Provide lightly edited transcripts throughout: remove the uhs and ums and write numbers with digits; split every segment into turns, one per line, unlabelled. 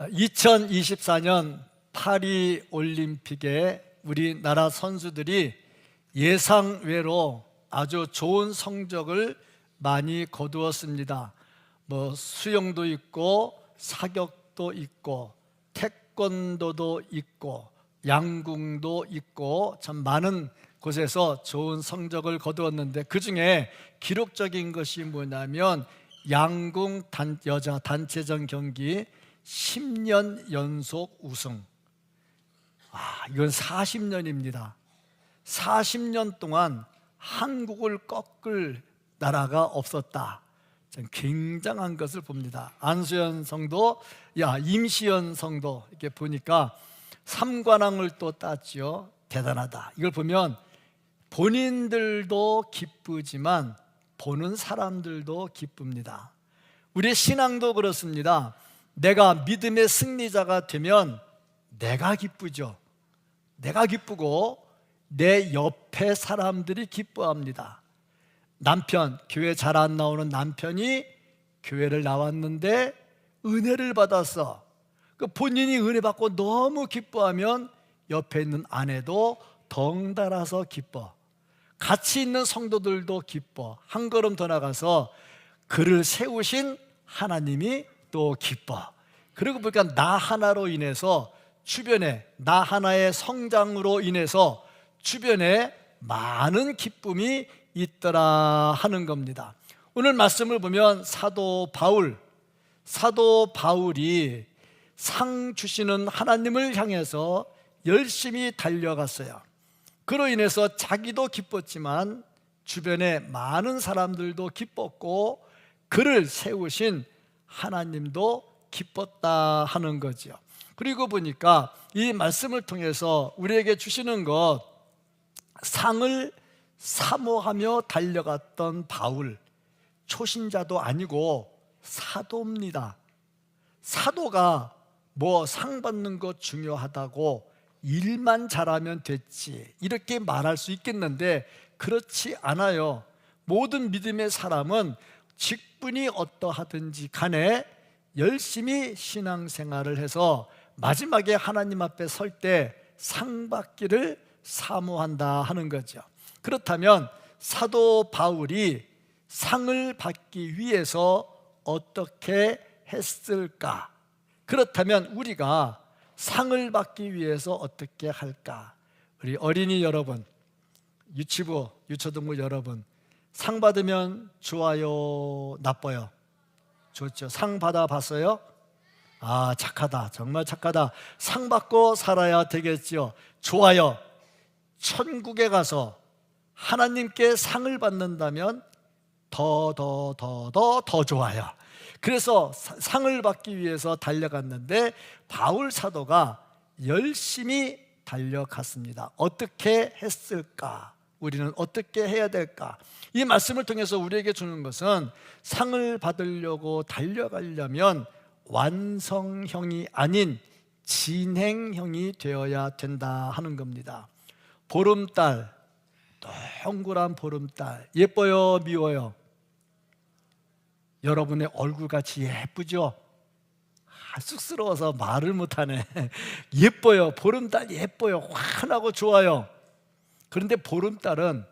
2024년 파리 올림픽에 우리나라 선수들이 예상외로 아주 좋은 성적을 많이 거두었습니다. 수영도 있고 사격도 있고 태권도도 있고 양궁도 있고 참 많은 곳에서 좋은 성적을 거두었는데, 그 중에 기록적인 것이 뭐냐면 양궁 여자 단체전 경기 10년 연속 우승. 이건 40년입니다. 40년 동안 한국을 꺾을 나라가 없었다. 참 굉장한 것을 봅니다. 안수현 성도, 임시현 성도 이렇게 보니까 3관왕을 또 땄죠. 대단하다. 이걸 보면 본인들도 기쁘지만 보는 사람들도 기쁩니다. 우리의 신앙도 그렇습니다. 내가 믿음의 승리자가 되면 내가 기쁘죠. 내가 기쁘고 내 옆에 사람들이 기뻐합니다. 남편, 교회 잘 안 나오는 남편이 교회를 나왔는데 은혜를 받았어. 본인이 은혜 받고 너무 기뻐하면 옆에 있는 아내도 덩달아서 기뻐. 같이 있는 성도들도 기뻐. 한 걸음 더 나가서 그를 세우신 하나님이 또 기뻐. 그리고 보니까 나 하나로 인해서 주변에, 나 하나의 성장으로 인해서 주변에 많은 기쁨이 있더라 하는 겁니다. 오늘 말씀을 보면 사도 바울이 상 주시는 하나님을 향해서 열심히 달려갔어요. 그로 인해서 자기도 기뻤지만 주변에 많은 사람들도 기뻤고 그를 세우신 하나님도 기뻤다 하는 거죠. 그리고 보니까 이 말씀을 통해서 우리에게 주시는 것, 상을 사모하며 달려갔던 바울, 초신자도 아니고 사도입니다. 사도가 상 받는 것 중요하다고 일만 잘하면 됐지 이렇게 말할 수 있겠는데 그렇지 않아요. 모든 믿음의 사람은 직분이 어떠하든지 간에 열심히 신앙생활을 해서 마지막에 하나님 앞에 설 때 상 받기를 사모한다 하는 거죠. 그렇다면 사도 바울이 상을 받기 위해서 어떻게 했을까? 그렇다면 우리가 상을 받기 위해서 어떻게 할까? 우리 어린이 여러분, 유치부, 유초등부 여러분, 상 받으면 좋아요, 나빠요? 좋죠. 상 받아봤어요? 착하다, 정말 착하다. 상 받고 살아야 되겠죠. 좋아요. 천국에 가서 하나님께 상을 받는다면 더 좋아요. 그래서 상을 받기 위해서 달려갔는데 바울 사도가 열심히 달려갔습니다. 어떻게 했을까? 우리는 어떻게 해야 될까? 이 말씀을 통해서 우리에게 주는 것은 상을 받으려고 달려가려면 완성형이 아닌 진행형이 되어야 된다 하는 겁니다. 보름달, 동그란 보름달, 예뻐요, 미워요? 여러분의 얼굴같이 예쁘죠? 쑥스러워서 말을 못하네. 예뻐요. 보름달 예뻐요. 환하고 좋아요. 그런데 보름달은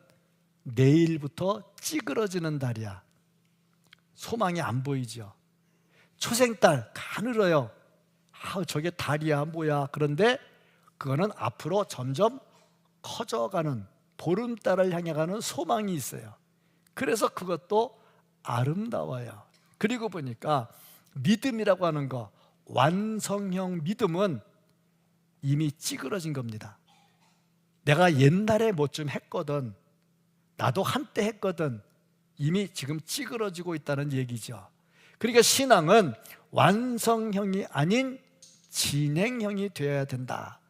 내일부터 찌그러지는 달이야. 소망이 안 보이죠. 초생달 가늘어요. 저게 달이야 뭐야. 그런데 그거는 앞으로 점점 커져가는, 보름달을 향해 가는 소망이 있어요. 그래서 그것도 아름다워요. 그리고 보니까 믿음이라고 하는 거, 완성형 믿음은 이미 찌그러진 겁니다. 내가 옛날에 뭐 좀 했거든, 나도 한때 했거든, 이미 지금 찌그러지고 있다는 얘기죠. 그러니까 신앙은 완성형이 아닌 진행형이 되어야 된다.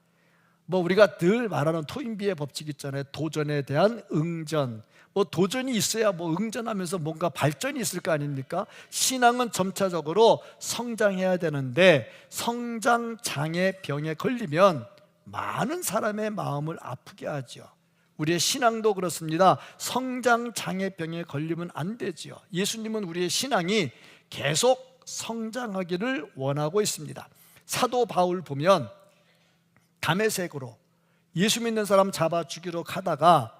우리가 늘 말하는 토인비의 법칙 있잖아요. 도전에 대한 응전. 도전이 있어야 응전하면서 뭔가 발전이 있을 거 아닙니까? 신앙은 점차적으로 성장해야 되는데 성장장애 병에 걸리면 많은 사람의 마음을 아프게 하죠. 우리의 신앙도 그렇습니다. 성장장애병에 걸리면 안 되죠. 예수님은 우리의 신앙이 계속 성장하기를 원하고 있습니다. 사도 바울 보면 다메섹으로 예수 믿는 사람 잡아 죽이러 가다가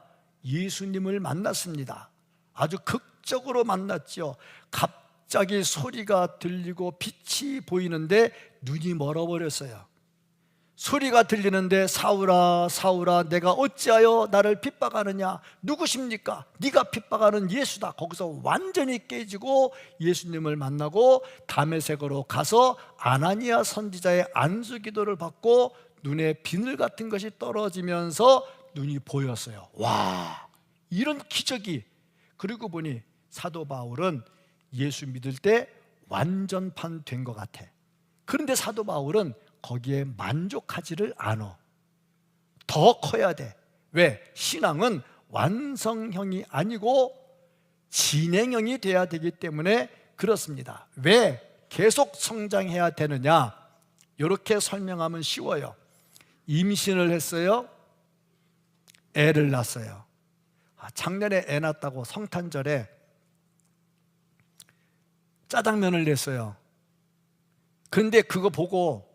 예수님을 만났습니다. 아주 극적으로 만났죠. 갑자기 소리가 들리고 빛이 보이는데 눈이 멀어버렸어요. 소리가 들리는데 사울아 사울아 내가 어찌하여 나를 핍박하느냐, 누구십니까? 네가 핍박하는 예수다. 거기서 완전히 깨지고 예수님을 만나고 다메섹으로 가서 아나니아 선지자의 안수 기도를 받고 눈에 비늘 같은 것이 떨어지면서 눈이 보였어요. 와, 이런 기적이. 그리고 보니 사도 바울은 예수 믿을 때 완전판 된 것 같아. 그런데 사도 바울은 거기에 만족하지를 않아. 더 커야 돼. 왜? 신앙은 완성형이 아니고 진행형이 돼야 되기 때문에 그렇습니다. 왜 계속 성장해야 되느냐? 이렇게 설명하면 쉬워요. 임신을 했어요. 애를 낳았어요. 작년에 애 낳았다고 성탄절에 짜장면을 냈어요. 그런데 그거 보고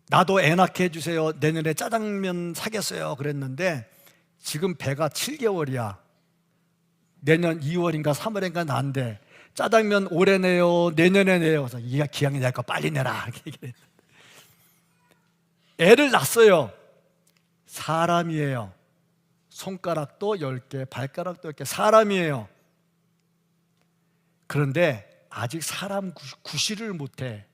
나도 애 낳게 해주세요, 내년에 짜장면 사겠어요 그랬는데 지금 배가 7개월이야 내년 2월인가 3월인가 난데 짜장면 올해 내요 내년에 내요. 그래서 얘가 기왕이 낼 거 빨리 내라 이렇게 얘기했는데 애를 낳았어요. 사람이에요. 손가락도 10개 발가락도 10개 사람이에요. 그런데 아직 사람 구실을 못해.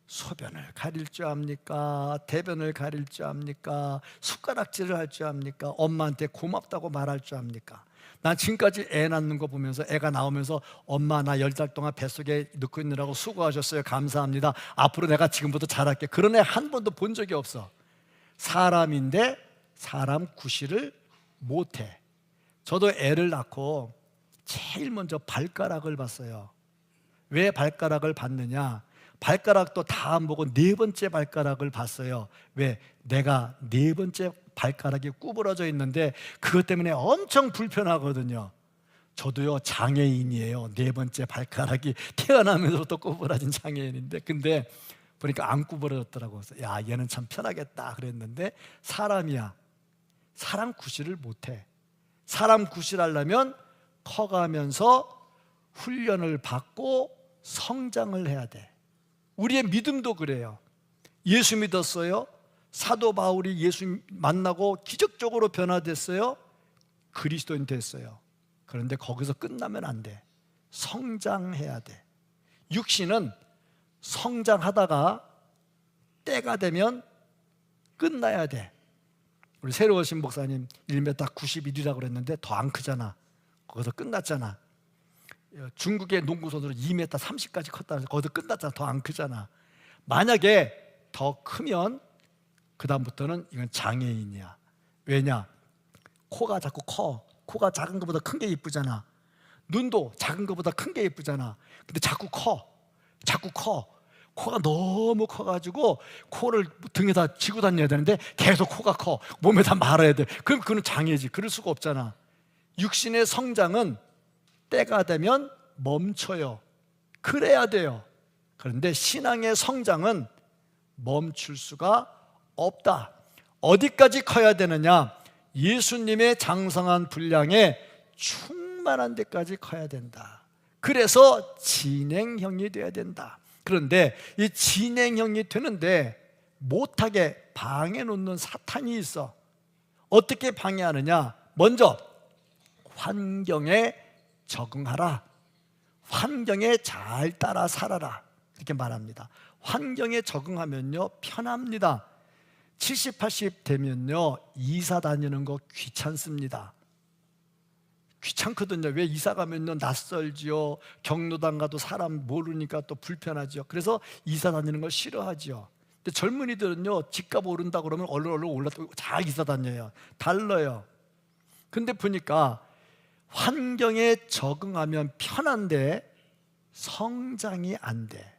소변을 가릴 줄 압니까? 대변을 가릴 줄 압니까? 숟가락질을 할 줄 압니까? 엄마한테 고맙다고 말할 줄 압니까? 난 지금까지 애 낳는 거 보면서 애가 나오면서 엄마 나 10달 동안 뱃속에 넣고 있느라고 수고하셨어요, 감사합니다, 앞으로 내가 지금부터 잘할게, 그런 애 한 번도 본 적이 없어. 사람인데 사람 구실을 못해. 저도 애를 낳고 제일 먼저 발가락을 봤어요. 왜 발가락을 봤느냐? 발가락도 다 안 보고 네 번째 발가락을 봤어요. 왜? 내가 네 번째 발가락이 구부러져 있는데 그것 때문에 엄청 불편하거든요. 저도요 장애인이에요. 네 번째 발가락이 태어나면서부터 구부러진 장애인인데 근데 보니까 안 구부러졌더라고요. 그래서 야, 얘는 참 편하겠다 그랬는데 사람이야. 사람 구실을 못해. 사람 구실하려면 커가면서 훈련을 받고 성장을 해야 돼. 우리의 믿음도 그래요. 예수 믿었어요. 사도 바울이 예수 만나고 기적적으로 변화됐어요. 그리스도인 됐어요. 그런데 거기서 끝나면 안 돼. 성장해야 돼. 육신은 성장하다가 때가 되면 끝나야 돼. 우리 새로 오신 목사님 1m 91이라고 그랬는데 더 안 크잖아. 거기서 끝났잖아. 중국의 농구 선수로 2m 30까지 컸다. 거기서 끝났잖아. 더 안 크잖아. 만약에 더 크면 그 다음부터는 이건 장애인이야. 왜냐? 코가 자꾸 커. 코가 작은 것보다 큰 게 이쁘잖아. 눈도 작은 것보다 큰 게 이쁘잖아. 근데 자꾸 커. 자꾸 커. 코가 너무 커가지고 코를 등에다 쥐고 다녀야 되는데 계속 코가 커. 몸에다 말아야 돼. 그럼 그건 장애지. 그럴 수가 없잖아. 육신의 성장은 때가 되면 멈춰요. 그래야 돼요. 그런데 신앙의 성장은 멈출 수가 없다. 어디까지 커야 되느냐? 예수님의 장성한 분량에 충만한 데까지 커야 된다. 그래서 진행형이 돼야 된다. 그런데 이 진행형이 되는데 못하게 방해 놓는 사탄이 있어. 어떻게 방해하느냐? 먼저 환경에 적응하라. 환경에 잘 따라 살아라. 이렇게 말합니다. 환경에 적응하면요 편합니다. 70, 80 되면요 이사 다니는 거 귀찮습니다. 귀찮거든요. 왜? 이사 가면요 낯설지요. 경로당 가도 사람 모르니까 또 불편하죠. 그래서 이사 다니는 걸 싫어하죠. 근데 젊은이들은요 집값 오른다 그러면 얼른 올라서 잘 이사 다녀요. 달라요. 근데 보니까 환경에 적응하면 편한데 성장이 안 돼.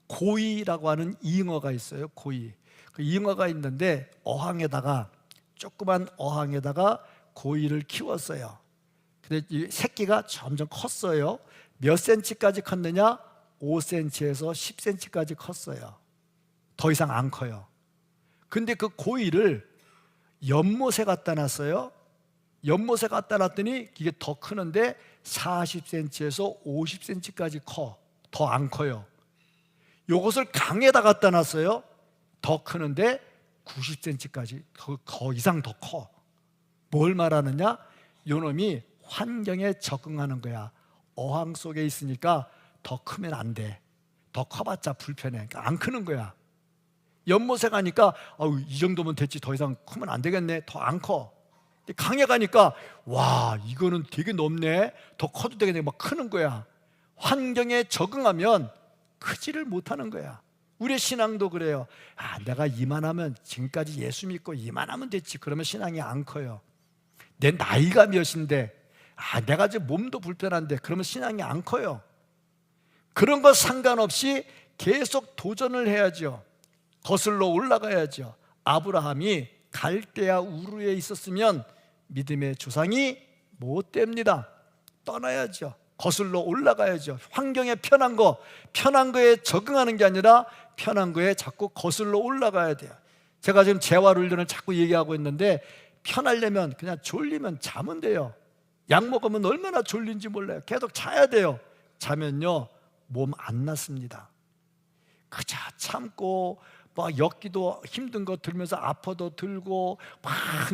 고의라고 하는 잉어가 있어요. 고의. 그 잉어가 있는데 어항에다가 조그만 어항에다가 고의를 키웠어요. 근데 이 새끼가 점점 컸어요. 몇 센치까지 컸느냐? 5cm에서 10cm까지 컸어요. 더 이상 안 커요. 근데 그 고이를 연못에 갖다 놨어요. 연못에 갖다 놨더니 이게 더 크는데 40cm에서 50cm까지 커. 더 안 커요. 요것을 강에다 갖다 놨어요. 더 크는데 90cm까지 더 이상 더 커. 뭘 말하느냐? 요놈이 환경에 적응하는 거야. 어항 속에 있으니까 더 크면 안 돼. 더 커봤자 불편해. 그러니까 안 크는 거야. 연못에 가니까 이 정도면 됐지, 더 이상 크면 안 되겠네. 더 안 커. 강에 가니까 와, 이거는 되게 높네. 더 커도 되겠네. 막 크는 거야. 환경에 적응하면 크지를 못하는 거야. 우리의 신앙도 그래요. 내가 이만하면, 지금까지 예수 믿고 이만하면 됐지. 그러면 신앙이 안 커요. 내 나이가 몇인데, 내가 이제 몸도 불편한데, 그러면 신앙이 안 커요. 그런 거 상관없이 계속 도전을 해야죠. 거슬러 올라가야죠. 아브라함이 갈대아 우르에 있었으면 믿음의 조상이 못 됩니다. 떠나야죠. 거슬러 올라가야죠. 환경에 편한 거에 적응하는 게 아니라 편한 거에 자꾸 거슬러 올라가야 돼요. 제가 지금 재활훈련을 자꾸 얘기하고 있는데, 편하려면 그냥 졸리면 자면 돼요. 약 먹으면 얼마나 졸린지 몰라요. 계속 자야 돼요. 자면요, 몸 안 낫습니다. 그저 참고 막 엮기도 힘든 거 들면서 아파도 들고 막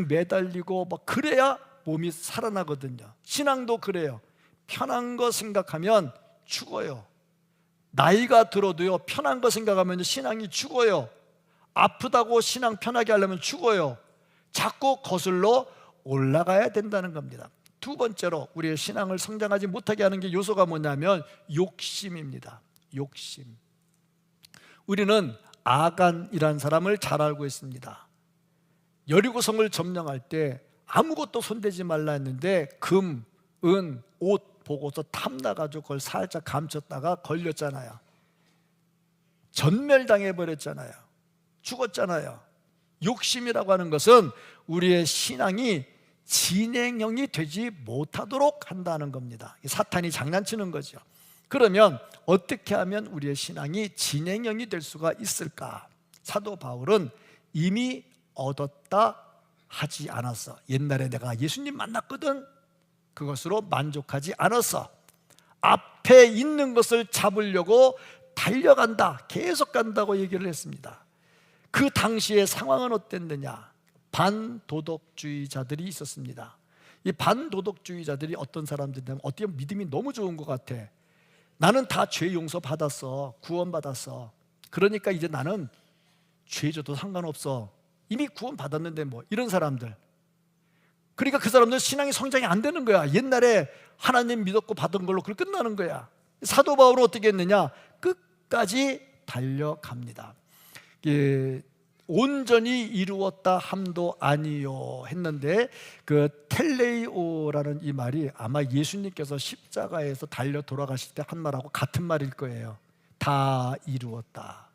매달리고 막 그래야 몸이 살아나거든요. 신앙도 그래요. 편한 거 생각하면 죽어요. 나이가 들어도요, 편한 거 생각하면 신앙이 죽어요. 아프다고 신앙 편하게 하려면 죽어요. 자꾸 거슬러 올라가야 된다는 겁니다. 두 번째로 우리의 신앙을 성장하지 못하게 하는 게 요소가 뭐냐면 욕심입니다. 욕심. 우리는 아간이라는 사람을 잘 알고 있습니다. 여리고성을 점령할 때 아무것도 손대지 말라 했는데 금, 은, 옷 보고서 탐나가지고 그걸 살짝 감췄다가 걸렸잖아요. 전멸당해버렸잖아요. 죽었잖아요. 욕심이라고 하는 것은 우리의 신앙이 진행형이 되지 못하도록 한다는 겁니다. 사탄이 장난치는 거죠. 그러면 어떻게 하면 우리의 신앙이 진행형이 될 수가 있을까? 사도 바울은 이미 얻었다 하지 않았어. 옛날에 내가 예수님 만났거든. 그것으로 만족하지 않았어. 앞에 있는 것을 잡으려고 달려간다, 계속 간다고 얘기를 했습니다. 그 당시의 상황은 어땠느냐? 반도덕주의자들이 있었습니다. 이 반도덕주의자들이 어떤 사람들이냐면, 어떻게 보면 믿음이 너무 좋은 것 같아. 나는 다 죄 용서 받았어. 구원 받았어. 그러니까 이제 나는 죄 져도 상관없어. 이미 구원 받았는데 뭐, 이런 사람들. 그러니까 그 사람들은 신앙이 성장이 안 되는 거야. 옛날에 하나님 믿었고 받은 걸로 그걸 끝나는 거야. 사도 바울은 어떻게 했느냐? 끝까지 달려갑니다. 온전히 이루었다 함도 아니요 했는데, 그 텔레이오라는 이 말이 아마 예수님께서 십자가에서 달려 돌아가실 때 한 말하고 같은 말일 거예요. 다 이루었다.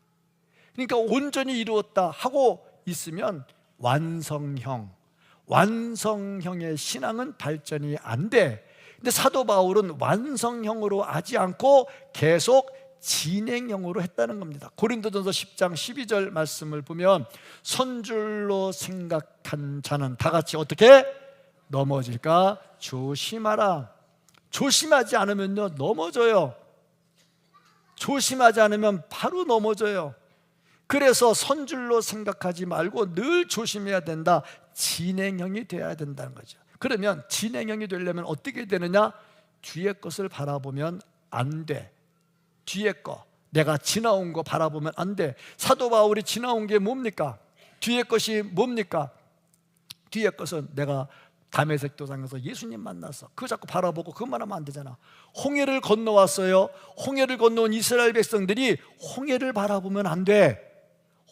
그러니까 온전히 이루었다 하고 있으면 완성형의 신앙은 발전이 안 돼. 근데 사도 바울은 완성형으로 하지 않고 계속 진행형으로 했다는 겁니다. 고린도전서 10장 12절 말씀을 보면, 선줄로 생각한 자는 다 같이 어떻게 넘어질까 조심하라. 조심하지 않으면요, 넘어져요. 조심하지 않으면 바로 넘어져요. 그래서 선줄로 생각하지 말고 늘 조심해야 된다. 진행형이 돼야 된다는 거죠. 그러면 진행형이 되려면 어떻게 되느냐? 뒤에 것을 바라보면 안 돼. 뒤에 거, 내가 지나온 거 바라보면 안 돼. 사도 바울이 지나온 게 뭡니까? 뒤에 것이 뭡니까? 뒤에 것은 내가 다메섹 도상에서 예수님 만나서 그거 자꾸 바라보고 그것만 하면 안 되잖아. 홍해를 건너왔어요. 홍해를 건너온 이스라엘 백성들이 홍해를 바라보면 안 돼.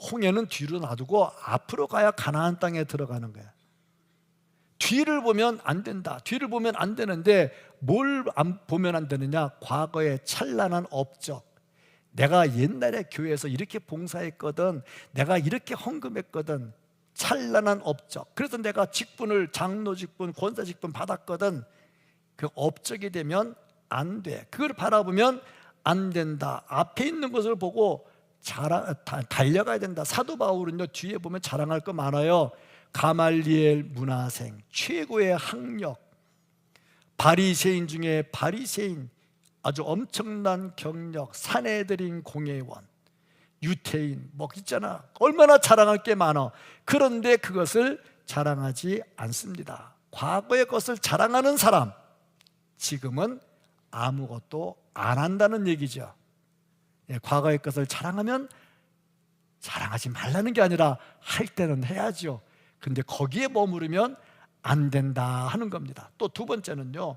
홍해는 뒤로 놔두고 앞으로 가야 가나안 땅에 들어가는 거야. 뒤를 보면 안 된다. 뒤를 보면 안 되는데 뭘 보면 안 되느냐? 과거의 찬란한 업적. 내가 옛날에 교회에서 이렇게 봉사했거든, 내가 이렇게 헌금했거든. 찬란한 업적. 그래서 내가 직분을, 장로 직분, 권사 직분 받았거든. 그 업적이 되면 안 돼. 그걸 바라보면 안 된다. 앞에 있는 것을 보고 달려가야 된다. 사도 바울은요, 뒤에 보면 자랑할 거 많아요. 가말리엘 문화생, 최고의 학력, 바리새인 중에 바리새인, 아주 엄청난 경력, 사내들인 공회원, 유태인, 뭐 있잖아. 얼마나 자랑할 게 많아. 그런데 그것을 자랑하지 않습니다. 과거의 것을 자랑하는 사람, 지금은 아무것도 안 한다는 얘기죠. 과거의 것을 자랑하면 자랑하지 말라는 게 아니라 할 때는 해야죠. 근데 거기에 머무르면 안 된다 하는 겁니다. 또 두 번째는요,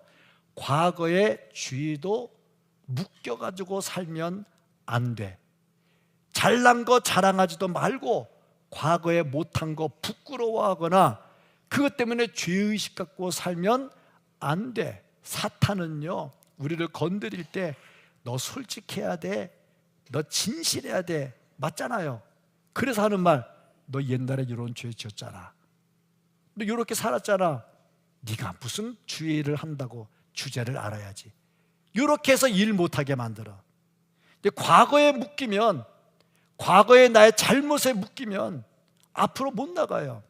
과거의 죄도 묶여가지고 살면 안 돼. 잘난 거 자랑하지도 말고 과거에 못한 거 부끄러워하거나 그것 때문에 죄의식 갖고 살면 안 돼. 사탄은요, 우리를 건드릴 때 너 솔직해야 돼, 너 진실해야 돼, 맞잖아요. 그래서 하는 말, 너 옛날에 이런 죄 지었잖아, 너 이렇게 살았잖아, 네가 무슨 주의를 한다고, 주제를 알아야지. 이렇게 해서 일 못하게 만들어. 근데 과거에 묶이면, 과거에 나의 잘못에 묶이면 앞으로 못 나가요.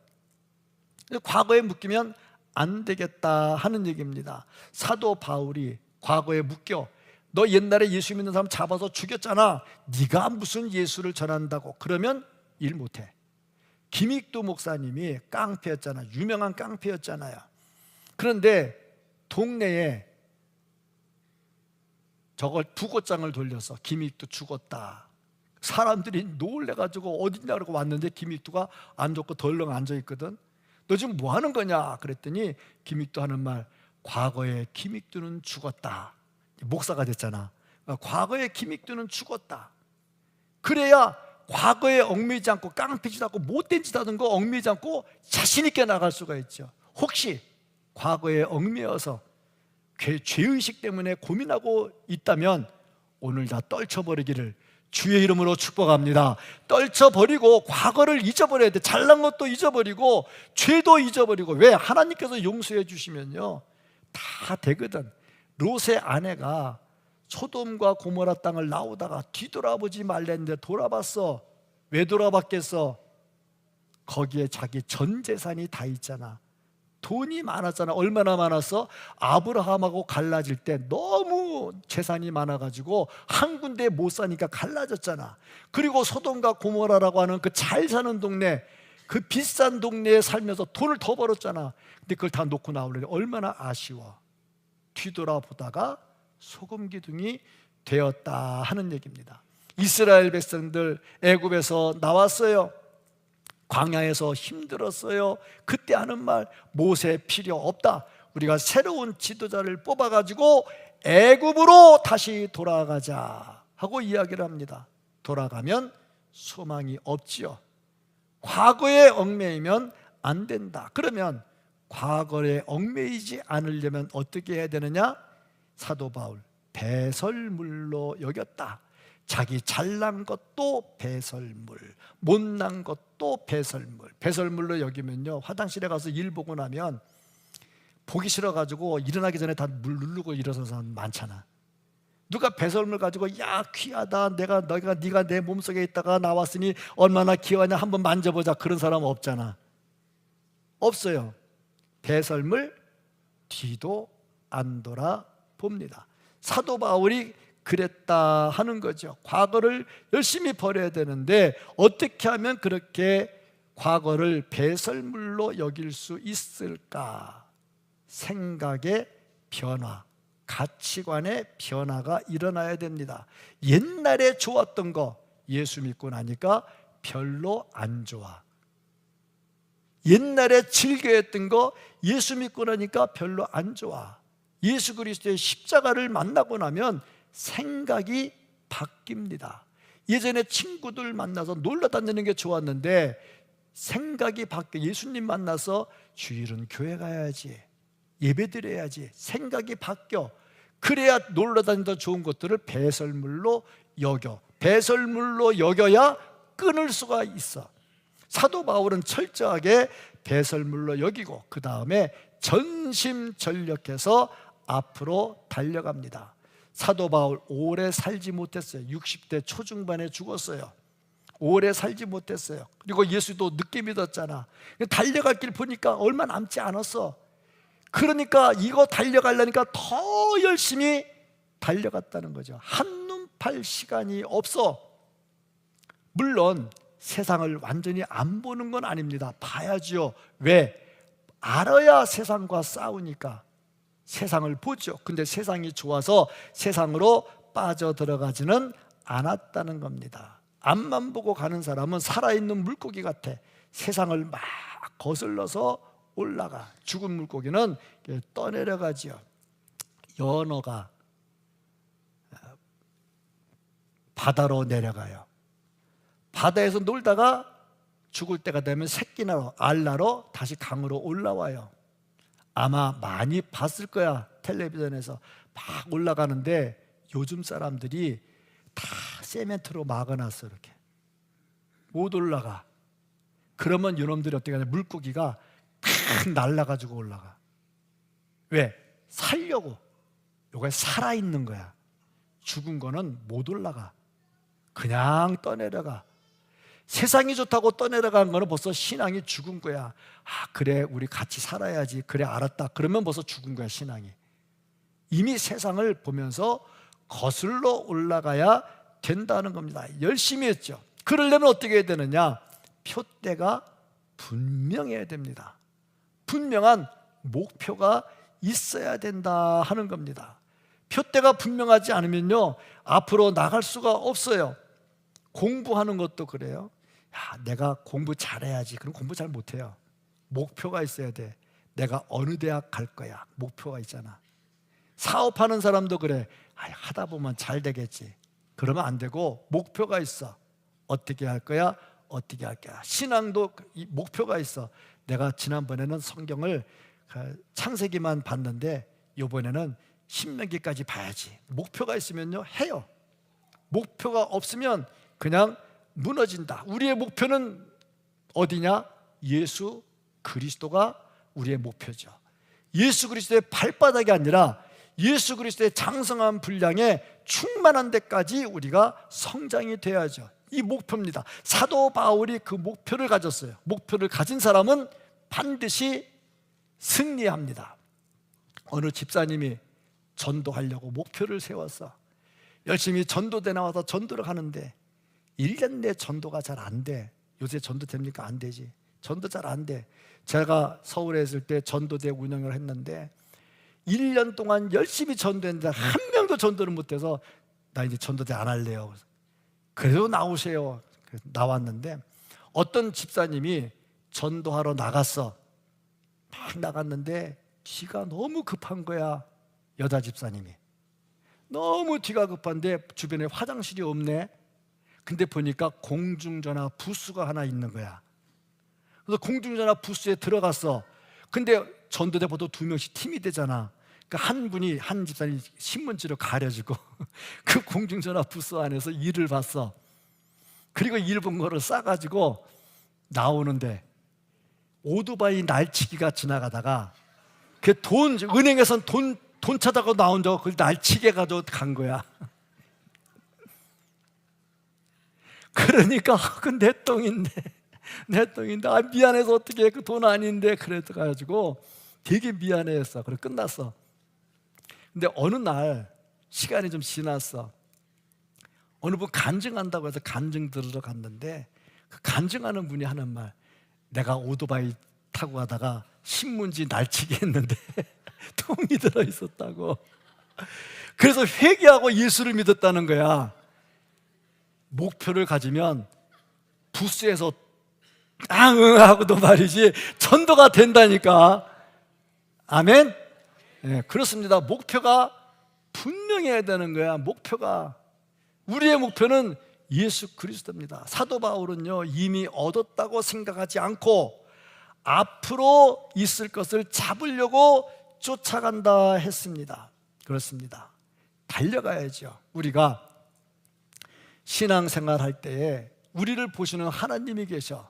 근데 과거에 묶이면 안 되겠다 하는 얘기입니다. 사도 바울이 과거에 묶여, 너 옛날에 예수 믿는 사람 잡아서 죽였잖아, 네가 무슨 예수를 전한다고, 그러면 일 못해. 김익두 목사님이 깡패였잖아요. 유명한 깡패였잖아요. 그런데 동네에 저걸 부고장을 돌려서 김익두 죽었다, 사람들이 놀래가지고 어딨냐 그러고 왔는데 김익두가 안 좋고 덜렁 앉아있거든. 너 지금 뭐 하는 거냐 그랬더니 김익두 하는 말, 과거에 김익두는 죽었다. 목사가 됐잖아. 과거에 김익두는 죽었다. 그래야 과거에 얽매이지 않고, 깡패짓 하고 못된 짓 하던 거 얽매이지 않고 자신 있게 나갈 수가 있죠. 혹시 과거에 얽매여서 죄의식 때문에 고민하고 있다면 오늘 다 떨쳐버리기를 주의 이름으로 축복합니다. 떨쳐버리고 과거를 잊어버려야 돼. 잘난 것도 잊어버리고 죄도 잊어버리고. 왜? 하나님께서 용서해 주시면요, 다 되거든. 롯의 아내가 소돔과 고모라 땅을 나오다가 뒤돌아보지 말랬는데 돌아봤어. 왜 돌아봤겠어? 거기에 자기 전 재산이 다 있잖아. 돈이 많았잖아. 얼마나 많았어? 아브라함하고 갈라질 때 너무 재산이 많아가지고 한 군데 못 사니까 갈라졌잖아. 그리고 소돔과 고모라라고 하는 그 잘 사는 동네, 그 비싼 동네에 살면서 돈을 더 벌었잖아. 근데 그걸 다 놓고 나오려니 얼마나 아쉬워. 뒤돌아보다가 소금 기둥이 되었다 하는 얘기입니다. 이스라엘 백성들 애굽에서 나왔어요. 광야에서 힘들었어요. 그때 하는 말, 모세 필요 없다. 우리가 새로운 지도자를 뽑아가지고 애굽으로 다시 돌아가자 하고 이야기를 합니다. 돌아가면 소망이 없지요. 과거에 얽매이면 안 된다. 그러면 과거에 얽매이지 않으려면 어떻게 해야 되느냐? 사도 바울, 배설물로 여겼다. 자기 잘난 것도 배설물, 못난 것도 배설물. 배설물로 여기면요, 화장실에 가서 일 보고 나면 보기 싫어가지고 일어나기 전에 다 물 누르고 일어서는 사람 많잖아. 누가 배설물 가지고 야 귀하다, 네가 내 몸속에 있다가 나왔으니 얼마나 귀하냐, 한번 만져보자, 그런 사람 없잖아. 없어요. 배설물 뒤도 안 돌아봅니다. 사도 바울이 그랬다 하는 거죠. 과거를 열심히 버려야 되는데 어떻게 하면 그렇게 과거를 배설물로 여길 수 있을까? 생각의 변화, 가치관의 변화가 일어나야 됩니다. 옛날에 좋았던 거 예수 믿고 나니까 별로 안 좋아. 옛날에 즐겨했던 거 예수 믿고 나니까 별로 안 좋아. 예수 그리스도의 십자가를 만나고 나면 생각이 바뀝니다. 예전에 친구들 만나서 놀러 다니는 게 좋았는데 생각이 바뀌어. 예수님 만나서 주일은 교회 가야지, 예배 드려야지, 생각이 바뀌어. 그래야 놀러 다니다 좋은 것들을 배설물로 여겨. 배설물로 여겨야 끊을 수가 있어. 사도 바울은 철저하게 배설물로 여기고 그 다음에 전심전력해서 앞으로 달려갑니다. 사도 바울 오래 살지 못했어요. 60대 초중반에 죽었어요. 오래 살지 못했어요. 그리고 예수도 늦게 믿었잖아. 달려갈 길 보니까 얼마 남지 않았어. 그러니까 이거 달려가려니까 더 열심히 달려갔다는 거죠. 한눈 팔 시간이 없어. 물론 세상을 완전히 안 보는 건 아닙니다. 봐야죠. 왜? 알아야 세상과 싸우니까 세상을 보죠. 근데 세상이 좋아서 세상으로 빠져들어가지는 않았다는 겁니다. 앞만 보고 가는 사람은 살아있는 물고기 같아. 세상을 막 거슬러서 올라가. 죽은 물고기는 떠내려가지요. 연어가 바다로 내려가요. 바다에서 놀다가 죽을 때가 되면 새끼나 알나로 다시 강으로 올라와요. 아마 많이 봤을 거야. 텔레비전에서 막 올라가는데 요즘 사람들이 다 세멘트로 막아놨어. 이렇게 못 올라가. 그러면 이놈들이 어떻게 하냐, 물고기가 탁 날라가지고 올라가. 왜? 살려고. 요게 살아있는 거야. 죽은 거는 못 올라가. 그냥 떠내려가. 세상이 좋다고 떠내려간 거는 벌써 신앙이 죽은 거야. 아, 그래, 우리 같이 살아야지. 그래, 알았다. 그러면 벌써 죽은 거야, 신앙이. 이미 세상을 보면서 거슬러 올라가야 된다는 겁니다. 열심히 했죠. 그러려면 어떻게 해야 되느냐? 표대가 분명해야 됩니다. 분명한 목표가 있어야 된다 하는 겁니다. 표대가 분명하지 않으면요, 앞으로 나갈 수가 없어요. 공부하는 것도 그래요. 야, 내가 공부 잘해야지. 그럼 공부 잘 못해요. 목표가 있어야 돼. 내가 어느 대학 갈 거야. 목표가 있잖아. 사업하는 사람도 그래. 하다 보면 잘 되겠지. 그러면 안 되고 목표가 있어. 어떻게 할 거야? 어떻게 할 거야? 신앙도 목표가 있어. 내가 지난번에는 성경을 창세기만 봤는데 이번에는 신명기까지 봐야지. 목표가 있으면요, 해요. 목표가 없으면 그냥 무너진다. 우리의 목표는 어디냐? 예수 그리스도가 우리의 목표죠. 예수 그리스도의 발바닥이 아니라 예수 그리스도의 장성한 분량에 충만한 데까지 우리가 성장이 돼야죠. 이 목표입니다. 사도 바울이 그 목표를 가졌어요. 목표를 가진 사람은 반드시 승리합니다. 어느 집사님이 전도하려고 목표를 세웠어. 열심히 전도대 나와서 전도를 가는데 1년 내 전도가 잘 안 돼. 요새 전도 됩니까? 안 되지. 전도 잘 안 돼. 제가 서울에 있을 때 전도대 운영을 했는데 1년 동안 열심히 전도했는데 한 명도 전도를 못해서 나 이제 전도대 안 할래요. 그래도 나오세요. 그래서 나왔는데 어떤 집사님이 전도하러 나갔어. 막 나갔는데 뒤가 너무 급한 거야. 여자 집사님이 너무 뒤가 급한데 주변에 화장실이 없네. 근데 보니까 공중전화 부스가 하나 있는 거야. 그래서 공중전화 부스에 들어갔어. 근데 전도대 보통 2명씩 팀이 되잖아. 그러니까 한 분이, 한 집사님이 신문지로 가려지고 그 공중전화 부스 안에서 일을 봤어. 그리고 일 본 거를 싸가지고 나오는데 오토바이 날치기가 지나가다가 그 은행에선 돈 찾아가 나온 적 그걸 날치게 가지고 간 거야. 그러니까 그 내 똥인데 미안해서 어떻게 그 돈 아닌데 그래가지고 되게 미안해했어. 그래 끝났어. 근데 어느 날 시간이 좀 지났어. 어느 분 간증한다고 해서 간증 들으러 갔는데 그 간증하는 분이 하는 말, 내가 오토바이 타고 가다가 신문지 날치기 했는데 통이 들어있었다고. 그래서 회개하고 예수를 믿었다는 거야. 목표를 가지면 부스에서 응 하고도 말이지 전도가 된다니까. 아멘? 네, 그렇습니다. 목표가 분명해야 되는 거야. 목표가. 우리의 목표는 예수 그리스도입니다. 사도 바울은요, 이미 얻었다고 생각하지 않고 앞으로 있을 것을 잡으려고 쫓아간다 했습니다. 그렇습니다. 달려가야죠. 우리가 신앙생활 할 때에 우리를 보시는 하나님이 계셔.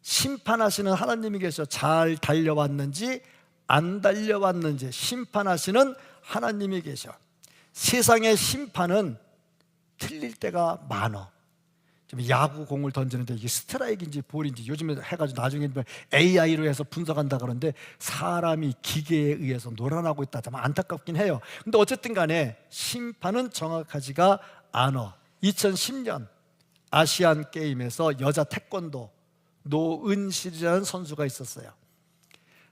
심판하시는 하나님이 계셔. 잘 달려왔는지 안 달려왔는지 심판하시는 하나님이 계셔. 세상의 심판은 틀릴 때가 많어. 좀 야구 공을 던지는데 이게 스트라이크인지 볼인지 요즘에 해가지고 나중에 AI로 해서 분석한다 그러는데 사람이 기계에 의해서 놀아나고 있다. 참 안타깝긴 해요. 근데 어쨌든 간에 심판은 정확하지가 않아. 2010년 아시안 게임에서 여자 태권도 노은실이라는 선수가 있었어요.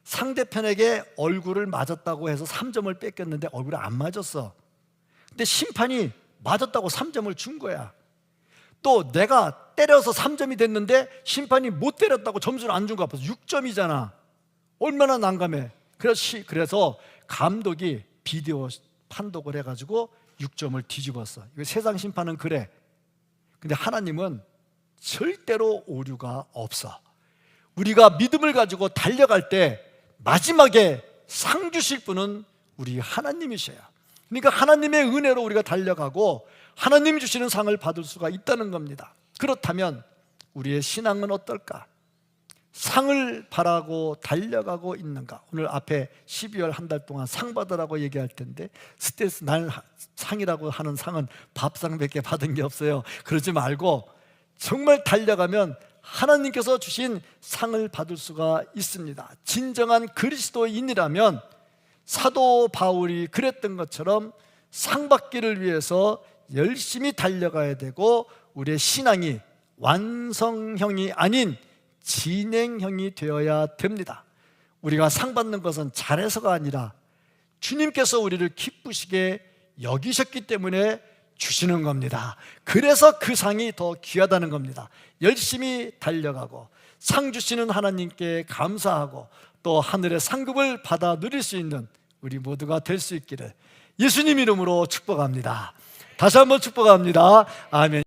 상대편에게 얼굴을 맞았다고 해서 3점을 뺏겼는데 얼굴에 안 맞았어. 근데 심판이 맞았다고 3점을 준 거야. 또 내가 때려서 3점이 됐는데 심판이 못 때렸다고 점수를 안 준 거 아파서 6점이잖아. 얼마나 난감해. 그래서 감독이 비디오 판독을 해가지고 6점을 뒤집었어. 이거 세상 심판은 그래. 근데 하나님은 절대로 오류가 없어. 우리가 믿음을 가지고 달려갈 때 마지막에 상 주실 분은 우리 하나님이셔요. 그러니까 하나님의 은혜로 우리가 달려가고 하나님이 주시는 상을 받을 수가 있다는 겁니다. 그렇다면 우리의 신앙은 어떨까? 상을 바라고 달려가고 있는가? 오늘 앞에 12월 한 달 동안 상 받으라고 얘기할 텐데 스트레스 날 상이라고 하는 상은 밥상밖에 받은 게 없어요. 그러지 말고 정말 달려가면 하나님께서 주신 상을 받을 수가 있습니다. 진정한 그리스도인이라면 사도 바울이 그랬던 것처럼 상 받기를 위해서 열심히 달려가야 되고 우리의 신앙이 완성형이 아닌 진행형이 되어야 됩니다. 우리가 상 받는 것은 잘해서가 아니라 주님께서 우리를 기쁘시게 여기셨기 때문에 주시는 겁니다. 그래서 그 상이 더 귀하다는 겁니다. 열심히 달려가고 상 주시는 하나님께 감사하고 또 하늘의 상급을 받아 누릴 수 있는 우리 모두가 될 수 있기를 예수님 이름으로 축복합니다. 다시 한번 축복합니다. 아멘.